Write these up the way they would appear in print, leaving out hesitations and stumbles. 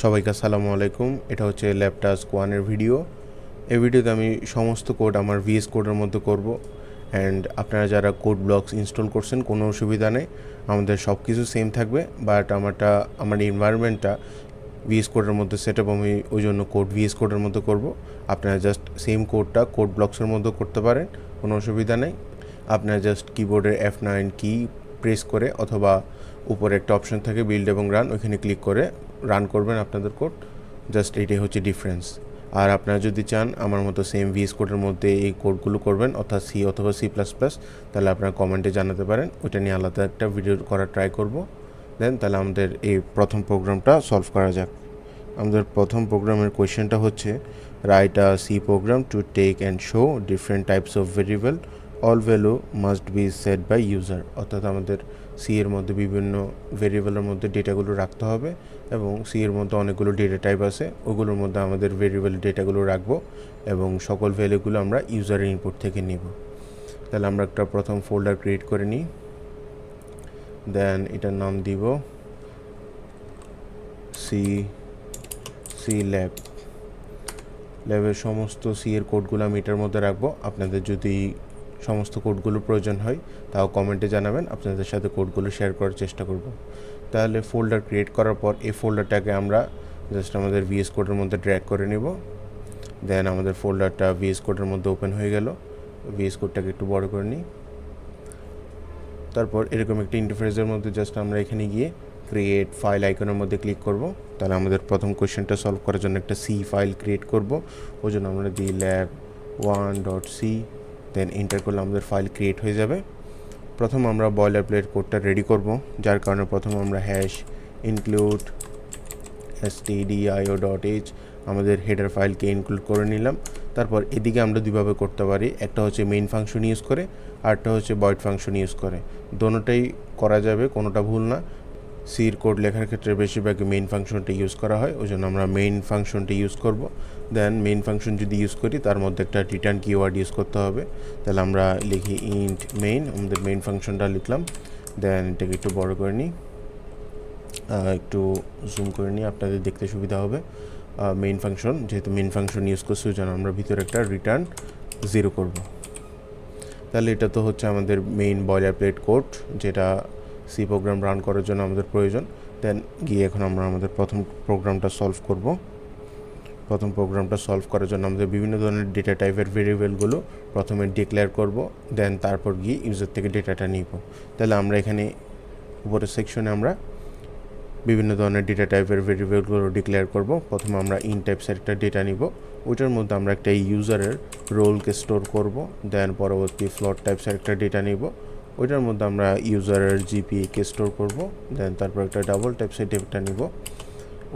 সবাইকে আসসালামু আলাইকুম। এটা হচ্ছে ল্যাপটাস্ক 1 এর ভিডিও। এই ভিডিওতে আমি সমস্ত কোড আমার ভিএস কোডের মধ্যে করব। অ্যান্ড আপনারা যারা কোড ব্লকস ইনস্টল করছেন কোনো অসুবিধা নেই, আমাদের সব কিছু সেম থাকবে। বাট আমার এনভায়রনমেন্টটা ভিএস কোডের মধ্যে সেট আপ, আমি ওই জন্য কোড ভিএস কোডের মধ্যে করব। আপনারা জাস্ট সেম কোডটা কোড ব্লকসের মধ্যে করতে পারেন, কোনো অসুবিধা নেই। আপনারা জাস্ট কিবোর্ডের F9 কি প্রেস করে অথবা উপরে একটা অপশন থাকে বিল্ড এবং রান, ওইখানে ক্লিক করে রান করবেন আপনাদের কোড। জাস্ট এটাই হচ্ছে ডিফারেন্স। আর আপনারা যদি চান আমার মতো সেম ভিএস কোডের মধ্যে এই কোডগুলো করবেন, অর্থাৎ সি অথবা C++, তাহলে আপনারা কমেন্টে জানাতে পারেন, ওইটা নিয়ে আলাদা একটা ভিডিও করার ট্রাই করব। দেন তাহলে আমাদের এই প্রথম প্রোগ্রামটা সলভ করা যাক। আমাদের প্রথম প্রোগ্রামের কোয়েশ্চেনটা হচ্ছে write a C program to take and show different types of variable, all value must be set by user. অর্থাৎ আমাদের সি এর মধ্যে বিভিন্ন ভেরিয়েবলের মধ্যে ডেটাগুলো রাখতে হবে এবং সি এর মধ্যে অনেকগুলো ডেটা টাইপ আছে, ওগুলোর মধ্যে আমাদের ভেরিয়েবল ডেটাগুলো রাখবো এবং সকল ভ্যালুগুলো আমরা ইউজারের ইনপুট থেকে নিব। তাহলে আমরা একটা প্রথম ফোল্ডার ক্রিয়েট করে নিই। দেন এটার নাম দিব সি ল্যাবের সমস্ত সি এর কোডগুলো আমি এটার মধ্যে রাখবো। আপনাদের যদি সমস্ত কোডগুলো প্রয়োজন হয় তাও কমেন্টে জানাবেন, আপনাদের সাথে কোডগুলো শেয়ার করার চেষ্টা করব। তাহলে ফোল্ডার ক্রিয়েট করার পর এই ফোল্ডারটাকে আমরা জাস্ট আমাদের ভিএস কোডের মধ্যে ড্র্যাগ করে নিব। দেন আমাদের ফোল্ডারটা ভিএস কোডের মধ্যে ওপেন হয়ে গেল। ভিএস কোডটাকে একটু বড় করে নিই। তারপর এরকম একটা ইন্টারফেসের মধ্যে জাস্ট আমরা এখানে গিয়ে ক্রিয়েট ফাইল আইকনের মধ্যে ক্লিক করব। তাহলে আমাদের প্রথম কোয়েশ্চেনটা সলভ করার জন্য একটা সি ফাইল ক্রিয়েট করব। ওই জন্য আমরা দিই lab1.c, দেন এন্টার করলে আমাদের ফাইল ক্রিয়েট হয়ে যাবে। প্রথম আমরা বয়লার প্লেট কোডটা রেডি করব, যার কারণে প্রথম আমরা #include stdio.h আমাদের হেডার ফাইলকে ইনক্লুড করে নিলাম। তারপর এদিকে আমরা দুইভাবে করতে পারি, একটা হচ্ছে মেইন ফাংশন ইউজ করে, আরটা হচ্ছে ভয়েড ফাংশন ইউজ করে। দোনোটাই করা যাবে, কোনোটা ভুল না। সির কোড লেখার ক্ষেত্রে বেশিরভাগই মেইন ফাংশনটা ইউজ করা হয়, ওই জন্য আমরা মেইন ফাংশনটা ইউজ করব। দেন মেইন ফাংশন যদি ইউজ করি তার মধ্যে একটা রিটার্ন কিওয়ার্ড ইউজ করতে হবে। তাহলে আমরা লিখি ইন্ট মেইন, আমাদের মেইন ফাংশনটা লিখলাম। দেন এটাকে একটু বড় করে নিই, একটু জুম করে নিই, আপনাদের দেখতে সুবিধা হবে। মেইন ফাংশন, যেহেতু মেইন ফাংশন ইউজ করছি ওই জন্য আমরা ভিতরে একটা রিটার্ন 0 করব। তাহলে এটা তো হচ্ছে আমাদের মেইন বয়লার প্লেট কোড, যেটা সি প্রোগ্রাম রান করার জন্য আমাদের প্রয়োজন। দেন গিয়ে এখন আমরা আমাদের প্রথম প্রোগ্রামটা সলভ করব। প্রথম প্রোগ্রামটা সলভ করার জন্য আমাদের বিভিন্ন ধরনের ডেটা টাইপের ভেরিয়েবলগুলো প্রথমে ডিক্লেয়ার করব, দেন তারপর গিয়ে ইউজার থেকে ডেটাটা নিব। তাহলে আমরা এখানে উপরের সেকশনে আমরা বিভিন্ন ধরনের ডেটা টাইপের ভেরিয়েবলগুলো ডিক্লেয়ার করব। প্রথমে আমরা ইন টাইপসের একটা ডেটা নিব, ওইটার মধ্যে আমরা একটা ইউজারের রোলকে স্টোর করব। দেন পরবর্তী ফ্লোট টাইপসের একটা ডেটা নিব, ওইটার মধ্যে আমরা ইউজারের জিপিএকে স্টোর করব। দেন তারপর একটা ডাবল টাইপসের ডেটা নিব,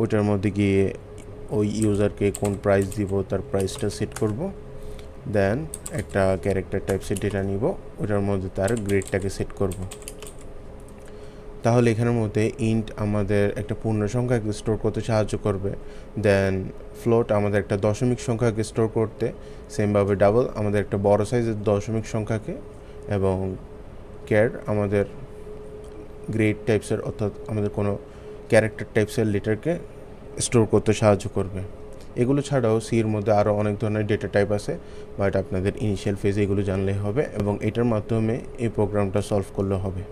ওইটার মধ্যে গিয়ে ওই ইউজারকে কোন প্রাইস দিব তার প্রাইসটা সেট করব। দেন একটা ক্যারেক্টার টাইপসের ডেটা নিব, ওইটার মধ্যে তার গ্রেডটাকে সেট করব। তাহলে এখানের মধ্যে ইন্ট আমাদের একটা পূর্ণ সংখ্যাকে স্টোর করতে সাহায্য করবে। দেন ফ্লোট আমাদের একটা দশমিক সংখ্যাকে স্টোর করতে, সেমভাবে ডাবল আমাদের একটা বড় সাইজের দশমিক সংখ্যাকে, এবং ক্যার আমাদের গ্রেড টাইপসের অর্থাৎ আমাদের কোনো ক্যারেক্টার টাইপসের লেটারকে স্টোর করতে সাহায্য করবে। এগুলো ছাড়াও সির মধ্যে আরও অনেক ধরনের ডেটা টাইপ আছে, বাট আপনাদের ইনিশিয়াল ফেজে এগুলো জানলেই হবে এবং এটার মাধ্যমে এই প্রোগ্রামটা সলভ করলে হবে।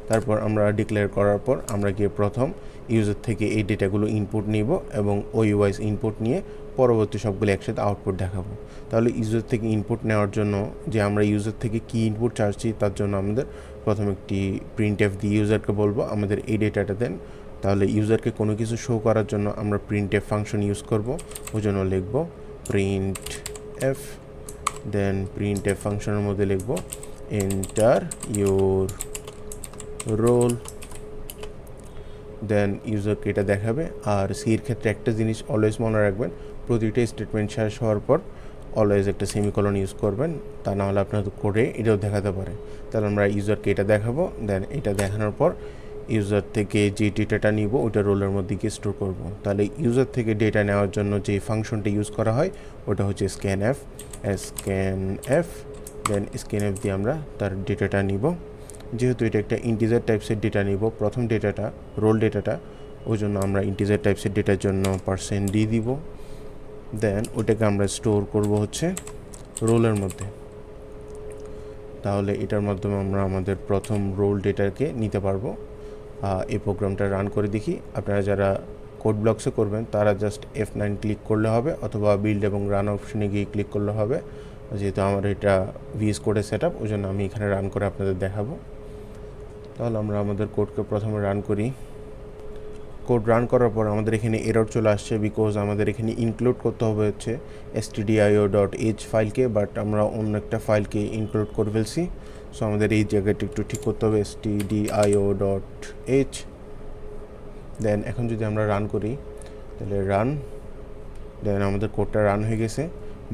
তারপর আমরা ডিক্লেয়ার করার পর আমরা গিয়ে প্রথম ইউজার থেকে এই ডেটাগুলো ইনপুট নিব এবং ওই ওয়াইজ ইনপুট নিয়ে পরবর্তী সবগুলো একসাথে আউটপুট দেখাবো। তাহলে ইউজার থেকে ইনপুট নেওয়ার জন্য যে আমরা ইউজার থেকে কী ইনপুট চাচ্ছি তার জন্য আমাদের প্রথম একটি printf দিয়ে ইউজারকে বলবো আমাদের এই ডেটাটা দেন। তাহলে ইউজারকে কোনো কিছু শো করার জন্য আমরা printf ফাংশন ইউজ করব, ওই জন্য লিখব printf। দেন printf ফাংশনের মধ্যে লিখব এন্টার ইউর রোল। দেন ইউজারকে এটা দেখাবে। আর সির ক্ষেত্রে একটা জিনিস অলওয়েজ মনে রাখবেন, প্রতিটা স্টেটমেন্ট শেষ হওয়ার পর অলওয়েজ একটা সেমিকোলন ইউজ করবেন, তা না হলে আপনার কোডে এটাও দেখাতে পারে। তাহলে আমরা ইউজারকে এটা দেখাবো। দেন এটা দেখানোর পর ইউজার থেকে যে ডেটাটা নিব ওটা রোলের মধ্যে গিয়ে স্টোর করব। তাহলে ইউজার থেকে ডেটা নেওয়ার জন্য যে ফাংশনটা ইউজ করা হয় ওটা হচ্ছে scanf। দেন scanf দিয়ে আমরা তার ডেটাটা নিব। যেহেতু এটা একটা ইন্টিজার টাইপসের ডেটা নিব, প্রথম ডেটাটা রোল ডেটাটা ওই জন্য আমরা ইন্টিজার টাইপসের ডেটার জন্য %d দিব। দেন ওটাকে আমরা স্টোর করব হচ্ছে রোলের মধ্যে। তাহলে এটার মাধ্যমে আমরা আমাদের প্রথম রোল ডেটাকে নিতে পারবো। এই প্রোগ্রামটা রান করে দেখি। আপনারা যারা কোড ব্লকসে করবেন তারা জাস্ট F9 ক্লিক করলে হবে, অথবা বিল্ড এবং রান অপশনে গিয়ে ক্লিক করলে হবে। যেহেতু আমার এটা VS কোডের সেট আপ, ওই জন্য আমি এখানে রান করে আপনাদের দেখাবো। তাহলে আমরা আমাদের কোডকে প্রথমে রান করি। কোড রান করার পর আমাদের এখানে এরর চলে আসছে, বিকজ আমাদের এখানে ইনক্লুড করতে হবে হচ্ছে stdio.h ফাইলকে, বাট আমরা অন্য একটা ফাইলকে ইনক্লুড করে ফেলছি। সো আমাদের এই জায়গাটা একটু ঠিক করতে হবে, stdio.h। দেন এখন যদি আমরা রান করি, তাহলে রান, দেন আমাদের কোডটা রান হয়ে গেছে,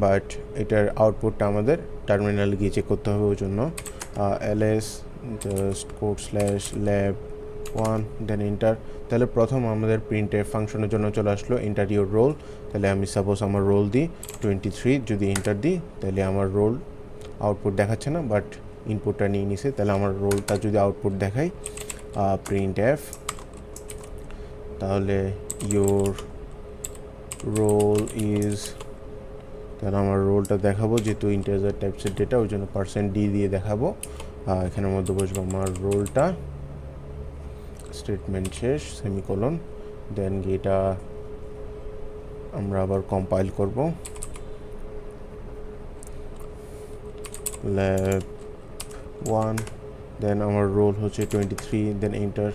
বাট এটার আউটপুটটা আমাদের টার্মিনালে গিয়ে চেক করতে হবে। ওই জন্য ls /lab1 দেন এন্টার। তাহলে প্রথম আমাদের প্রিন্টের ফাংশনের জন্য চলে আসলো এন্টার ইউর রোল। তাহলে আমি সাপোজ আমার রোল দিই 23, যদি এন্টার দিই তাহলে আমার রোল আউটপুট দেখাচ্ছে না, বাট ইনপুটটা নিয়ে নিছে। তাহলে আমার রোলটা যদি আউটপুট দেখাই প্রিন্ট এফ, তাহলে ইউর রোল ইজ, তাহলে আমার রোলটা দেখাবো, যেহেতু ইন্টিজার টাইপসের ডেটা ওই জন্য %d দিয়ে দেখাবো। এখানের মধ্যে বসবো আমার রোলটা, স্টেটমেন্ট শেষ, সেমিকোলন। দেন এটা আমরা আবার কম্পাইল করব, lab1, দেন আমার রোল হচ্ছে 23, দেন এন্টার।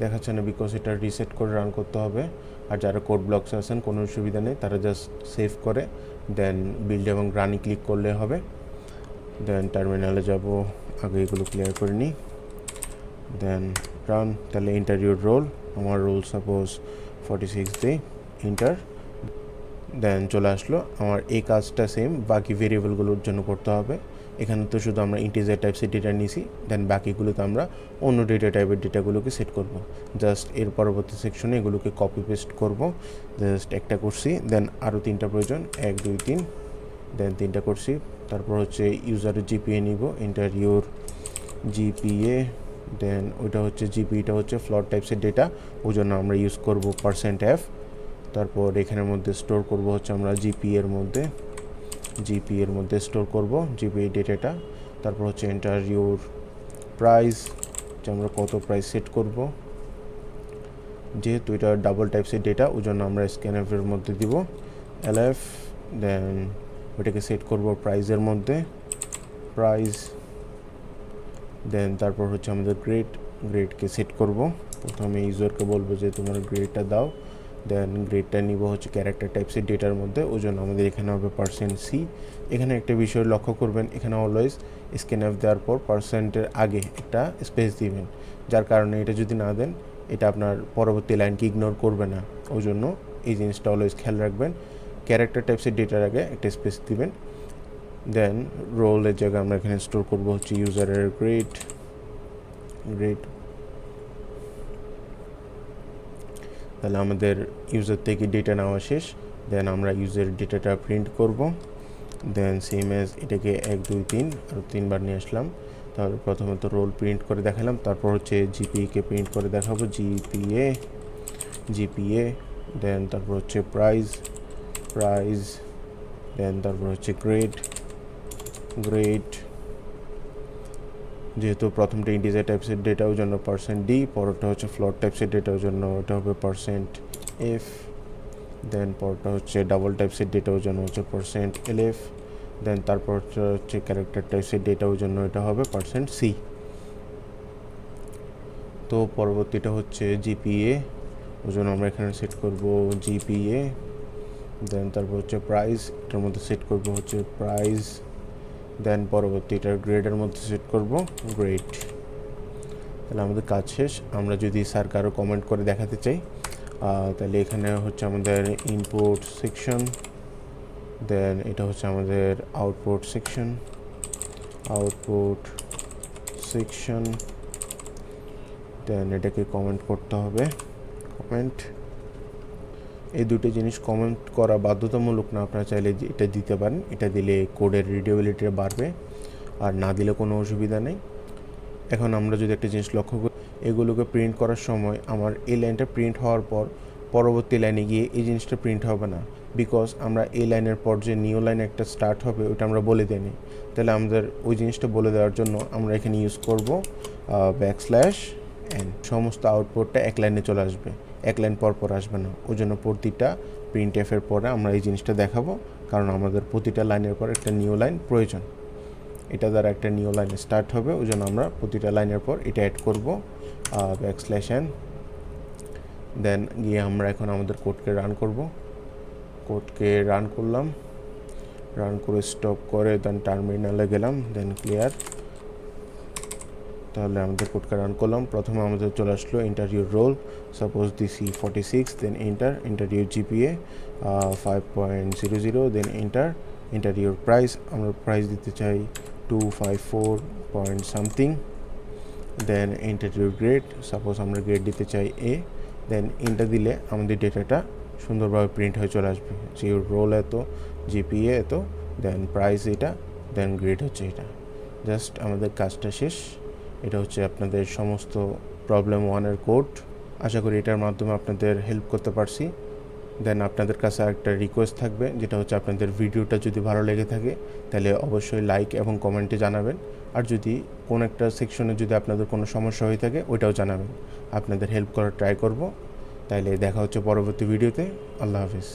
দেখাচ্ছে না বিকজ এটা রিসেট করে রান করতে হবে। আর যারা কোড ব্লকস আছেন কোনো অসুবিধা নেই, তারা জাস্ট সেভ করে দেন বিল্ড এবং রানে ক্লিক করলে হবে। দেন টার্মিনালে যাব, আগে এগুলো ক্লিয়ার করে নিই, দেন রান। তাহলে এন্টার ইউর রোল, আমার রোল সাপোজ 46 দিই, এন্টার। দেন চলে আসলো। আমার এই কাজটা সেম বাকি ভেরিয়েবলগুলোর জন্য করতে হবে। এখানে তো শুধু আমরা ইন্টিজার টাইপসের ডেটা নিয়েছি, দেন বাকিগুলোতে আমরা অন্য ডেটা টাইপের ডেটাগুলোকে সেট করব। জাস্ট এর পরবর্তী সেকশনে এগুলোকে কপি পেস্ট করব। জাস্ট একটা করছি, দেন আরও 3টা প্রয়োজন, 1 2 3, দেন 3টা করছি। তারপর হচ্ছে ইউজারের জিপিএ নিব, এন্টার ইউর জিপিএ। দেন ওইটা হচ্ছে জিপিটা হচ্ছে ফ্লোট টাইপসের ডেটা, ওই জন্য আমরা ইউজ করব %f। তারপর এখানের মধ্যে স্টোর করব হচ্ছে আমরা জিপি এর মধ্যে স্টোর করব জিপিএ ডেটাটা। তারপর হচ্ছে এন্টার ইউর প্রাইস, যে আমরা কত প্রাইস সেট করব। যেহেতু এটা ডাবল টাইপসের ডেটা ওই জন্য আমরা scanf এর মধ্যে দিব lf, দেন ওইটাকে সেট করব প্রাইসের মধ্যে, প্রাইস। দেন তারপর হচ্ছে আমাদের গ্রেডকে সেট করব। প্রথমে ইউজারকে বলবো যে তোমার গ্রেডটা দাও, দেন গ্রেডটা নিব হচ্ছে ক্যারেক্টার টাইপসের ডেটার মধ্যে, ওই জন্য আমাদের এখানে হবে %c। এখানে একটা বিষয় লক্ষ্য করবেন, এখানে অলওয়েজ scanf দেওয়ার পর %এর আগে একটা স্পেস দিবেন, যার কারণে এটা যদি না দেন এটা আপনার পরবর্তী লাইনকে ইগনোর করবে না। ওই জন্য এই জিনিসটা অলওয়েজ খেয়াল রাখবেন, ক্যারেক্টার টাইপসের ডেটার আগে একটা স্পেস দিবেন। দেন রোলের জায়গায় আমরা এখানে স্টোর করব হচ্ছে ইউজারের গ্রেড। তাহলে আমাদের ইউজার থেকে ডেটা নেওয়া শেষ। দেন আমরা ইউজারের ডেটাটা প্রিন্ট করব। দেন সেম অ্যাজ এটাকে 1 2 3 আর 3বার নিয়ে আসলাম। তাহলে প্রথমত রোল প্রিন্ট করে দেখালাম, তারপর হচ্ছে জিপিএকে প্রিন্ট করে দেখাবো, জিপিএ। দেন তারপর হচ্ছে প্রাইস, দেন তারপর হচ্ছে গ্রেড। যেহেতু প্রথমটা ইন্টিজার টাইপসের ডেটা ওই জন্য %d, পরটা হচ্ছে ফ্লোট টাইপসের ডেটা ওই জন্য ওটা হবে %f। দেন পরটা হচ্ছে ডাবল টাইপসের ডেটা ওই জন্য হচ্ছে %lf। দেন তারপর হচ্ছে ক্যারেক্টার টাইপসের ডেটা ওই জন্য এটা হবে %c। তো পরবর্তীটা হচ্ছে জিপিএ, ওই জন্য আমরা এখানে সেট করব জিপিএ। দেন তারপর হচ্ছে প্রাইস, এটার মধ্যে সেট করব হচ্ছে প্রাইস। দেন পরবর্তীটার গ্রেডের মধ্যে সেট করব গ্রেড। তাহলে আমাদের কাজ শেষ। আমরা যদি স্যার কারো কমেন্ট করে দেখাতে চাই, তাহলে এখানে হচ্ছে আমাদের ইনপুট সেকশন, দেন এটা হচ্ছে আমাদের আউটপুট সেকশন। দেন এটাকে কমেন্ট করতে হবে, কমেন্ট। এই দুটো জিনিস কমেন্ট করা বাধ্যতামূলক না, আপনারা চাইলে এটা দিতে পারেন, এটা দিলে কোডের রিডেবিলিটি বাড়বে, আর না দিলে কোনো অসুবিধা নেই। এখন আমরা যদি একটা জিনিস লক্ষ্য করি, এগুলোকে প্রিন্ট করার সময় আমার এই লাইনটা প্রিন্ট হওয়ার পর পরবর্তী লাইনে গিয়ে এই জিনিসটা প্রিন্ট হবে না, বিকজ আমরা এই লাইনের পর যে নিউ লাইন একটা স্টার্ট হবে ওটা আমরা বলে দিইনি। তাহলে আমাদের ওই জিনিসটা বলে দেওয়ার জন্য আমরা এখানে ইউজ করব \n। সমস্ত আউটপুটটা এক লাইনে চলে আসবে, এক লাইন পর পর আসবে না। ওই জন্য প্রতিটা প্রিন্টএফের পরে আমরা এই জিনিসটা দেখাবো, কারণ আমাদের প্রতিটা লাইনের পর একটা নিউ লাইন প্রয়োজন। এটা দ্বারা একটা নিউ লাইন স্টার্ট হবে, ওই জন্য আমরা প্রতিটা লাইনের পর এটা অ্যাড করবো \n। দেন গিয়ে আমরা এখন আমাদের কোডকে রান করব। কোডকে রান করলাম, রান করে স্টপ করে দেন টার্মিনালে গেলাম, দেন ক্লিয়ার। তাহলে আমাদের কোডকে রান করলাম। প্রথমে আমাদের চলে আসলো এন্টার ইউর রোল, সাপোজ দিছি 46, then enter your GPA 5.00, then enter your price. আমরা প্রাইস দিতে চাই 254 point something. Then enter your grade, suppose আমরা গ্রেড দিতে চাই A। দেন এন্টার দিলে আমাদের ডেটাটা সুন্দরভাবে প্রিন্ট হয়ে চলে আসবে, যে ইউর রোল এত, জিপিএ এত, দেন প্রাইস এটা, দেন গ্রেড হচ্ছে এটা। জাস্ট আমাদের কাজটা শেষ। এটা হচ্ছে আপনাদের সমস্ত প্রবলেম 1-এর কোড। আশা করি এটার মাধ্যমে আপনাদের হেল্প করতে পারছি। দেন আপনাদের কাছে একটা রিকোয়েস্ট থাকবে, যেটা হচ্ছে আপনাদের ভিডিওটা যদি ভালো লেগে থাকে তাহলে অবশ্যই লাইক এবং কমেন্টে জানাবেন। আর যদি কোন একটা সেকশনে যদি আপনাদের কোনো সমস্যা হয়ে থাকে ওইটাও জানাবেন, আপনাদের হেল্প করার ট্রাই করব। তাইলে দেখা হচ্ছে পরবর্তী ভিডিওতে। আল্লাহ হাফিজ।